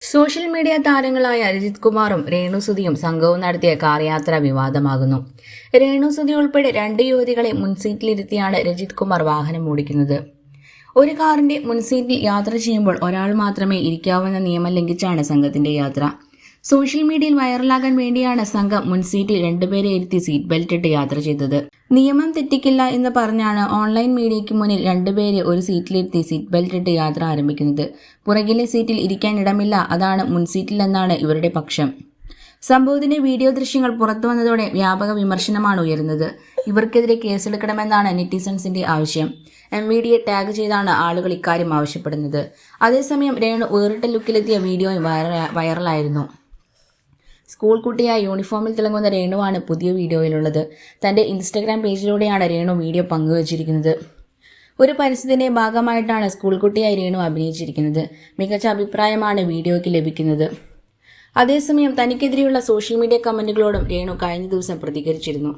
Social media താരങ്ങളായ രജിത് കുമാറും രേണുസുതിയും സംഘവും നടത്തിയ കാർ യാത്ര വിവാദമാകുന്നു. രേണുസുതി ഉൾപ്പെടെ 2 യുവതികളെ മുൻസീറ്റിലിരുത്തിയാണ് രജിത് കുമാർ വാഹനം ഓടിക്കുന്നത്. ഒരു കാറിന്റെ മുൻസീറ്റിൽ യാത്ര ചെയ്യുമ്പോൾ ഒരാൾ മാത്രമേ ഇരിക്കാവുന്ന നിയമം ലംഘിച്ചാണ് സംഘത്തിന്റെ യാത്ര. സോഷ്യൽ മീഡിയയിൽ വൈറലാകാൻ വേണ്ടിയാണ് സംഘം മുൻസീറ്റിൽ 2 പേരെ ഇരുത്തി സീറ്റ് ബെൽറ്റ് ഇട്ട് യാത്ര ചെയ്തത്. നിയമം തെറ്റിക്കില്ല എന്ന് പറഞ്ഞാണ് ഓൺലൈൻ മീഡിയയ്ക്ക് മുന്നിൽ 2 പേരെ ഒരു സീറ്റിലിരുത്തി സീറ്റ് ബെൽറ്റ് ഇട്ട് യാത്ര ആരംഭിക്കുന്നത്. പുറകിലെ സീറ്റിൽ ഇരിക്കാൻ ഇടമില്ല, അതാണ് മുൻസീറ്റിലെന്നാണ് ഇവരുടെ പക്ഷം. സംഭവത്തിന്റെ വീഡിയോ ദൃശ്യങ്ങൾ പുറത്തു വന്നതോടെ വ്യാപക വിമർശനമാണ് ഉയരുന്നത്. ഇവർക്കെതിരെ കേസെടുക്കണമെന്നാണ് നെറ്റിസൺസിന്റെ ആവശ്യം. MVDയെ ടാഗ് ചെയ്താണ് ആളുകൾ ഇക്കാര്യം ആവശ്യപ്പെടുന്നത്. അതേസമയം രേണു വേറിട്ട ലുക്കിലെത്തിയ വീഡിയോയും വൈറലായിരുന്നു. സ്കൂൾ കുട്ടിയായി യൂണിഫോമിൽ തിളങ്ങുന്ന രേണുവാണ് പുതിയ വീഡിയോയിലുള്ളത്. തന്റെ ഇൻസ്റ്റഗ്രാം പേജിലൂടെയാണ് രേണു വീഡിയോ പങ്കുവച്ചിരിക്കുന്നത്. ഒരു പരസ്യത്തിന്റെ ഭാഗമായിട്ടാണ് സ്കൂൾ കുട്ടിയായി രേണു അഭിനയിച്ചിരിക്കുന്നത്. മികച്ച അഭിപ്രായമാണ് വീഡിയോയ്ക്ക് ലഭിക്കുന്നത്. അതേസമയം തനിക്കെതിരെയുള്ള സോഷ്യൽ മീഡിയ കമന്റുകളോടും രേണു കഴിഞ്ഞ ദിവസം പ്രതികരിച്ചിരുന്നു.